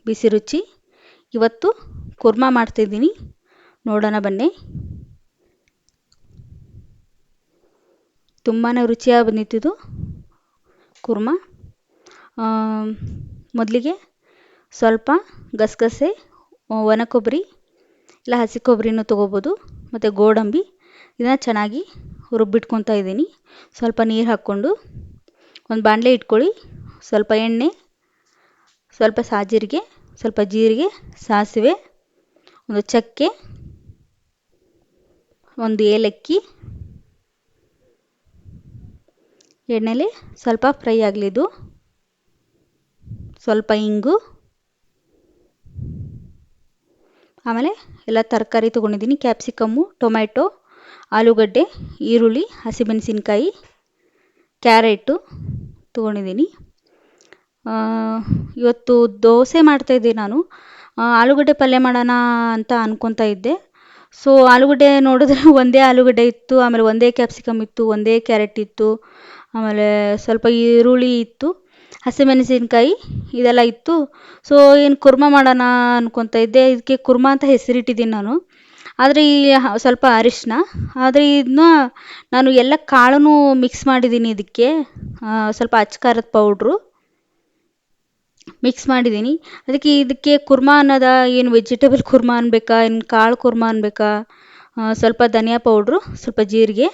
ಬಿಸಿ ರುಚಿ. ಇವತ್ತು ಕುರ್ಮಾ ಮಾಡ್ತಿದ್ದೀನಿ, ನೋಡೋಣ ಬನ್ನಿ. ತುಂಬಾ ರುಚಿಯಾಗಿ ಬಂದಿತ್ತು ಕುರ್ಮಾ. ಮೊದಲಿಗೆ ಸ್ವಲ್ಪ ಗಸಗಸೆ, ಒಣ ಕೊಬ್ಬರಿ ಇಲ್ಲ ಹಸಿ ಕೊಬ್ಬರಿನೂ ತೊಗೋಬೋದು, ಮತ್ತು ಗೋಡಂಬಿ ಇದನ್ನು ಚೆನ್ನಾಗಿ ರುಬ್ಬಿಟ್ಕೊತಾ ಇದ್ದೀನಿ. ಸ್ವಲ್ಪ ನೀರು ಹಾಕ್ಕೊಂಡು ಒಂದು ಬಾಣಲೆ ಇಟ್ಕೊಳ್ಳಿ. ಸ್ವಲ್ಪ ಎಣ್ಣೆ, ಸ್ವಲ್ಪ ಸಾಜೀರಿಗೆ, ಸ್ವಲ್ಪ ಜೀರಿಗೆ, ಸಾಸಿವೆ, ಒಂದು ಚಕ್ಕೆ, ಒಂದು ಏಲಕ್ಕಿ. ಎಣ್ಣೆಲಿ ಸ್ವಲ್ಪ ಫ್ರೈ ಆಗಲಿದ್ದು, ಸ್ವಲ್ಪ ಇಂಗು, ಆಮೇಲೆ ಎಲ್ಲ ತರಕಾರಿ ತೊಗೊಂಡಿದ್ದೀನಿ. ಕ್ಯಾಪ್ಸಿಕಮ್ಮು, ಟೊಮ್ಯಾಟೊ, ಆಲೂಗಡ್ಡೆ, ಈರುಳ್ಳಿ, ಹಸಿಮೆಣಸಿನ್ಕಾಯಿ, ಕ್ಯಾರೆಟು ತೊಗೊಂಡಿದ್ದೀನಿ. ಇವತ್ತು ದೋಸೆ ಮಾಡ್ತಾಯಿದ್ದೆ ನಾನು. ಆಲೂಗಡ್ಡೆ ಪಲ್ಯ ಮಾಡೋಣ ಅಂತ ಅಂದ್ಕೊತಾ ಇದ್ದೆ. ಸೊ ಆಲೂಗಡ್ಡೆ ನೋಡಿದ್ರೆ ಒಂದೇ ಆಲೂಗಡ್ಡೆ ಇತ್ತು, ಆಮೇಲೆ ಒಂದೇ ಕ್ಯಾಪ್ಸಿಕಮ್ ಇತ್ತು, ಒಂದೇ ಕ್ಯಾರೆಟ್ ಇತ್ತು, ಆಮೇಲೆ ಸ್ವಲ್ಪ ಈರುಳ್ಳಿ ಇತ್ತು, ಹಸಿಮೆಣಸಿನ್ಕಾಯಿ ಇದೆಲ್ಲ ಇತ್ತು. ಸೊ ಏನು ಕುರ್ಮಾ ಮಾಡೋಣ ಅಂದ್ಕೊತಾ ಇದ್ದೆ. ಇದಕ್ಕೆ ಕುರ್ಮಾ ಅಂತ ಹೆಸರಿಟ್ಟಿದ್ದೀನಿ ನಾನು. ಆದರೆ ಸ್ವಲ್ಪ ಅರಿಶಿನ, ಆದರೆ ಇದನ್ನ ನಾನು ಎಲ್ಲ ಕಾಳನ್ನು ಮಿಕ್ಸ್ ಮಾಡಿದ್ದೀನಿ. ಇದಕ್ಕೆ ಸ್ವಲ್ಪ ಅಚ್ಚ ಖಾರದ ಪೌಡ್ರು ಮಿಕ್ಸ್ ಮಾಡಿದ್ದೀನಿ. ಇದಕ್ಕೆ ಕುರ್ಮಾ ಅನ್ನೋದ, ಏನು ವೆಜಿಟೇಬಲ್ ಕುರ್ಮಾ ಅನ್ಬೇಕಾ, ಏನು ಕಾಳು ಕುರ್ಮಾ ಅನ್ಬೇಕಾ, ಸ್ವಲ್ಪ ಧನಿಯಾ ಪೌಡ್ರು, ಸ್ವಲ್ಪ ಜೀರಿಗೆ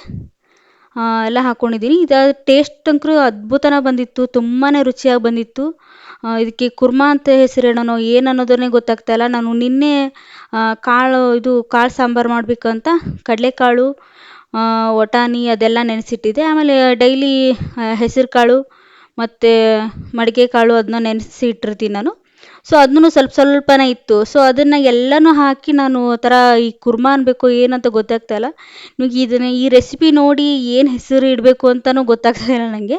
ಎಲ್ಲ ಹಾಕ್ಕೊಂಡಿದ್ದೀನಿ. ಇದು ಟೇಸ್ಟ್ ಅಂತೂ ಅದ್ಭುತನ ಬಂದಿತ್ತು, ತುಂಬಾ ರುಚಿಯಾಗಿ ಬಂದಿತ್ತು. ಇದಕ್ಕೆ ಕುರ್ಮಾ ಅಂತ ಹೆಸರಿಡೋಣ ಏನು ಅನ್ನೋದನ್ನೇ ಗೊತ್ತಾಗ್ತಾಯಿಲ್ಲ. ನಾನು ನಿನ್ನೆ ಕಾಳು ಸಾಂಬಾರು ಮಾಡಬೇಕಂತ ಕಡಲೆಕಾಳು, ವಟಾಣಿ ಅದೆಲ್ಲ ನೆನೆಸಿಟ್ಟಿದ್ದೆ. ಆಮೇಲೆ ಡೈಲಿ ಹೆಸರು ಕಾಳು ಮತ್ತು ಮಡಿಕೆ ಕಾಳು ಅದನ್ನ ನೆನೆಸಿ ಇಟ್ಟಿರ್ತೀನಿ ನಾನು. ಸೊ ಅದನ್ನೂ ಸ್ವಲ್ಪ ಸ್ವಲ್ಪನೇ ಇತ್ತು. ಸೊ ಅದನ್ನು ಎಲ್ಲನೂ ಹಾಕಿ ನಾನು ಥರ ಈ ಕುರ್ಮಾ ಅನ್ಬೇಕು ಏನಂತ ಗೊತ್ತಾಗ್ತಾಯಿಲ್ಲ. ನಿಮಗೆ ಈ ರೆಸಿಪಿ ನೋಡಿ ಏನು ಹೆಸರು ಇಡಬೇಕು ಅಂತಲೂ ಗೊತ್ತಾಗ್ತಾಯಿಲ್ಲ ನನಗೆ.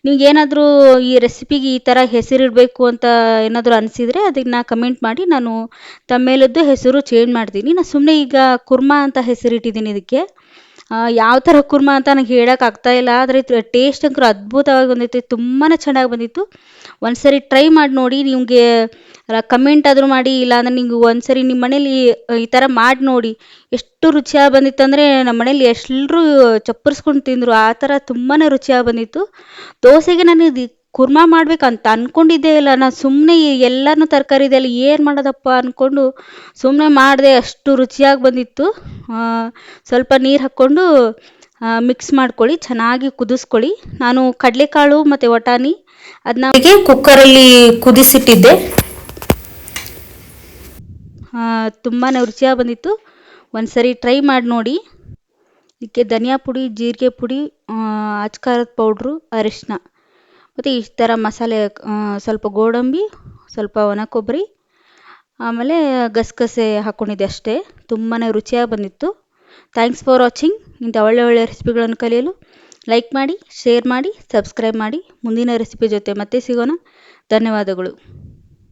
ನಿಮಗೇನಾದರೂ ಈ ರೆಸಿಪಿಗೆ ಈ ಥರ ಹೆಸರಿಡಬೇಕು ಅಂತ ಏನಾದರೂ ಅನಿಸಿದರೆ ಅದನ್ನು ಕಮೆಂಟ್ ಮಾಡಿ, ನಾನು ತಮ್ಮೇಲದ್ದು ಹೆಸರು ಚೇಂಜ್ ಮಾಡ್ತೀನಿ. ನಾನು ಸುಮ್ಮನೆ ಈಗ ಕುರ್ಮಾ ಅಂತ ಹೆಸರಿಟ್ಟಿದ್ದೀನಿ ಇದಕ್ಕೆ. ಯಾವ ಥರ ಕುರ್ಮಾ ಅಂತ ನನಗೆ ಹೇಳೋಕ್ಕಾಗ್ತಾಯಿಲ್ಲ, ಆದರೆ ಟೇಸ್ಟ್ ಅಂತೂ ಅದ್ಭುತವಾಗಿ ಬಂದಿತ್ತು, ತುಂಬಾ ಚೆನ್ನಾಗಿ ಬಂದಿತ್ತು. ಒಂದ್ಸರಿ ಟ್ರೈ ಮಾಡಿ ನೋಡಿ. ನಿಮಗೆ ಕಮೆಂಟ್ ಆದರೂ ಮಾಡಿ, ಇಲ್ಲಾಂದರೆ ನೀವು ಒಂದ್ಸರಿ ನಿಮ್ಮ ಮನೇಲಿ ಈ ಥರ ಮಾಡಿ ನೋಡಿ. ಎಷ್ಟು ರುಚಿಯಾಗಿ ಬಂದಿತ್ತು ಅಂದರೆ ನಮ್ಮ ಮನೇಲಿ ಎಲ್ಲರೂ ಚಪ್ಪರಿಸ್ಕೊಂಡು ತಿಂದರು. ಆ ಥರ ತುಂಬಾ ರುಚಿಯಾಗಿ ಬಂದಿತ್ತು. ದೋಸೆಗೆ ನಾನು ಇದು ಕುರ್ಮಾ ಮಾಡ್ಬೇಕಂತ ಅಂದ್ಕೊಂಡಿದ್ದೇ ಇಲ್ಲ. ನಾನು ಸುಮ್ಮನೆ ಎಲ್ಲನೂ ತರಕಾರಿ ಇದೆಲ್ಲ ಏನು ಮಾಡೋದಪ್ಪ ಅಂದ್ಕೊಂಡು ಸುಮ್ಮನೆ ಮಾಡಿದೆ. ಅಷ್ಟು ರುಚಿಯಾಗಿ ಬಂದಿತ್ತು. ಸ್ವಲ್ಪ ನೀರು ಹಾಕ್ಕೊಂಡು ಮಿಕ್ಸ್ ಮಾಡ್ಕೊಳ್ಳಿ, ಚೆನ್ನಾಗಿ ಕುದಿಸ್ಕೊಳ್ಳಿ. ನಾನು ಕಡಲೆಕಾಳು ಮತ್ತು ವಟಾಣಿ ಅದನ್ನ ಕುಕ್ಕರಲ್ಲಿ ಕುದಿಸಿಟ್ಟಿದ್ದೆ. ತುಂಬಾ ರುಚಿಯಾಗಿ ಬಂದಿತ್ತು. ಒಂದ್ಸರಿ ಟ್ರೈ ಮಾಡಿ ನೋಡಿ. ಇದಕ್ಕೆ ಧನಿಯಾ ಪುಡಿ, ಜೀರಿಗೆ ಪುಡಿ, ಅಚ್ಚ ಖಾರದ ಪೌಡ್ರು, ಅರಿಶಿನ ಮತ್ತು ಈ ಥರ ಮಸಾಲೆ, ಸ್ವಲ್ಪ ಗೋಡಂಬಿ, ಸ್ವಲ್ಪ ಒಣ ಕೊಬ್ಬರಿ, ಆಮೇಲೆ ಗಸಗಸೆ ಹಾಕ್ಕೊಂಡಿದ್ದೆ ಅಷ್ಟೇ. ತುಂಬಾ ರುಚಿಯಾಗಿ ಬಂದಿತ್ತು. Thanks for watching. ಇಂಥ ಒಳ್ಳೆ ರೆಸಿಪಿಗಳನ್ನು ಕಲಿಯಲು ಲೈಕ್ ಮಾಡಿ, ಶೇರ್ ಮಾಡಿ, ಸಬ್ಸ್ಕ್ರೈಬ್ ಮಾಡಿ. ಮುಂದಿನ ರೆಸಿಪಿ ಜೊತೆ ಮತ್ತೆ ಸಿಗೋಣ. ಧನ್ಯವಾದಗಳು.